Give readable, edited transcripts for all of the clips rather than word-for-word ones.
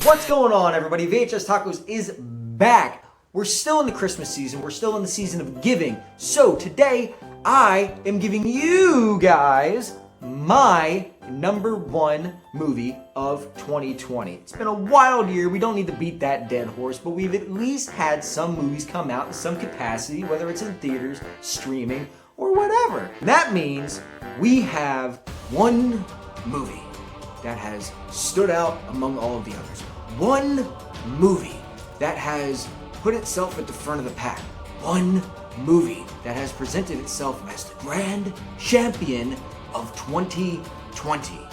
What's going on, everybody? VHS Tacos is back. We're still in the Christmas season. We're still in the season of giving. So today, I am giving you guys my #1 movie of 2020. It's been a wild year. We don't need to beat that dead horse, but we've at least had some movies come out in some capacity, whether it's in theaters, streaming, or whatever. That means we have one movie that has stood out among all of the others. One movie that has put itself at the front of the pack. One movie that has presented itself as the grand champion of 2020.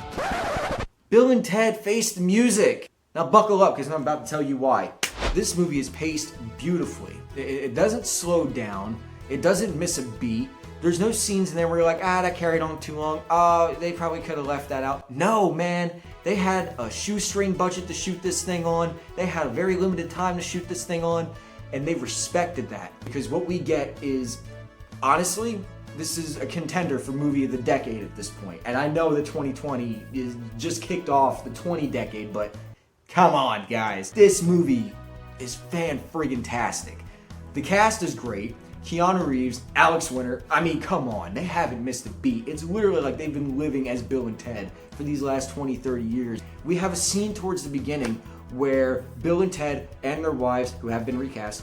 Bill and Ted Face the Music. Now buckle up, because I'm about to tell you why. This movie is paced beautifully. It doesn't slow down. It doesn't miss a beat. There's no scenes in there where you're like, that carried on too long. They probably could have left that out. No, man. They had a shoestring budget to shoot this thing on. They had a very limited time to shoot this thing on. And they respected that. Because what we get is, honestly, this is a contender for movie of the decade at this point. And I know that 2020 is just kicked off the 20 decade, but come on, guys. This movie is fan-friggin-tastic. The cast is great. Keanu Reeves, Alex Winter, I mean, come on, they haven't missed a beat. It's literally like they've been living as Bill and Ted for these last 20, 30 years. We have a scene towards the beginning where Bill and Ted and their wives, who have been recast,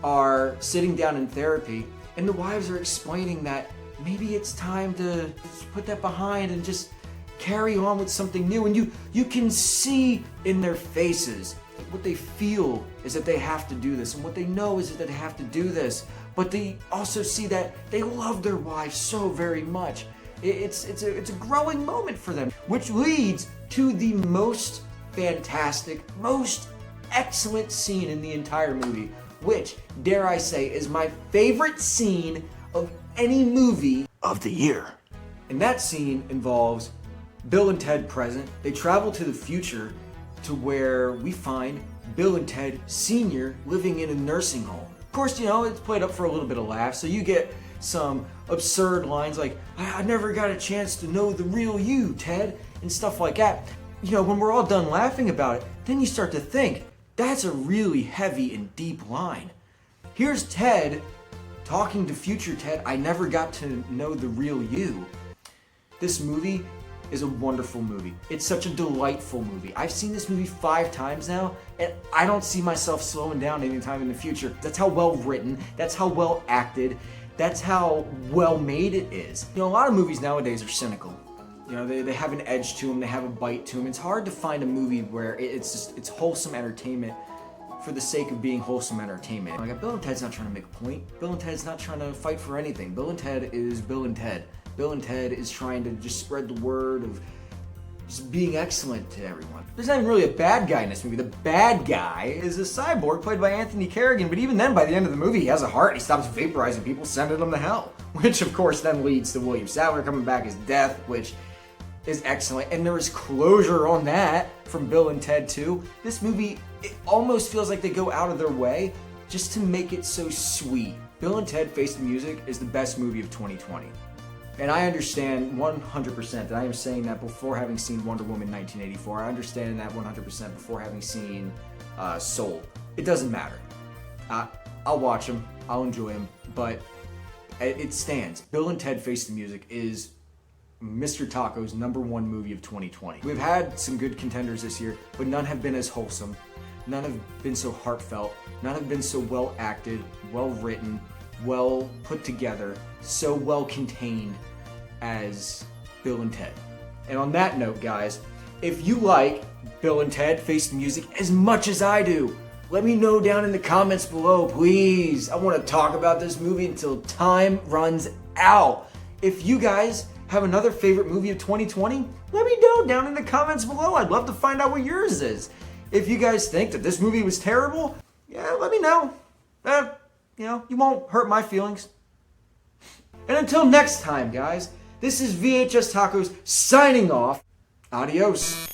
are sitting down in therapy, and the wives are explaining that maybe it's time to put that behind and just carry on with something new. And you can see in their faces what they feel is that they have to do this, and what they know is that they have to do this. But they also see that they love their wives so very much. It's a growing moment for them, which leads to the most fantastic, most excellent scene in the entire movie, which, dare I say, is my favorite scene of any movie of the year. And that scene involves Bill and Ted present. They travel to the future to where we find Bill and Ted Sr. living in a nursing home. Of course, it's played up for a little bit of laughs, so you get some absurd lines like, I never got a chance to know the real you, Ted, and stuff like that. When we're all done laughing about it, then you start to think, that's a really heavy and deep line. Here's Ted talking to future Ted, I never got to know the real you. This movie is a wonderful movie. It's such a delightful movie. I've seen this movie 5 times now, and I don't see myself slowing down anytime in the future. That's how well written, that's how well acted, that's how well made it is. A lot of movies nowadays are cynical. They have an edge to them, they have a bite to them. It's hard to find a movie where it's wholesome entertainment for the sake of being wholesome entertainment. Like, Bill and Ted's not trying to make a point. Bill and Ted's not trying to fight for anything. Bill and Ted is Bill and Ted. Bill and Ted is trying to just spread the word of just being excellent to everyone. There's not even really a bad guy in this movie. The bad guy is a cyborg played by Anthony Carrigan, but even then, by the end of the movie, he has a heart. He stops vaporizing people, sending them to hell. Which, of course, then leads to William Sadler coming back as Death, which is excellent. And there is closure on that from Bill and Ted 2. This movie, it almost feels like they go out of their way just to make it so sweet. Bill and Ted Face the Music is the best movie of 2020. And I understand 100% that I am saying that before having seen Wonder Woman 1984. I understand that 100% before having seen Soul. It doesn't matter. I'll watch them. I'll enjoy them. But it stands. Bill and Ted Face the Music is Mr. Taco's #1 movie of 2020. We've had some good contenders this year, but none have been as wholesome. None have been so heartfelt. None have been so well acted, well written, well put together, so well contained as Bill and Ted. And on that note, guys, if you like Bill and Ted Face the Music as much as I do, let me know down in the comments below, please. I want to talk about this movie until time runs out. If you guys have another favorite movie of 2020, let me know down in the comments below. I'd love to find out what yours is. If you guys think that this movie was terrible, let me know. You won't hurt my feelings. And until next time, guys, this is VHS Tacos signing off. Adios.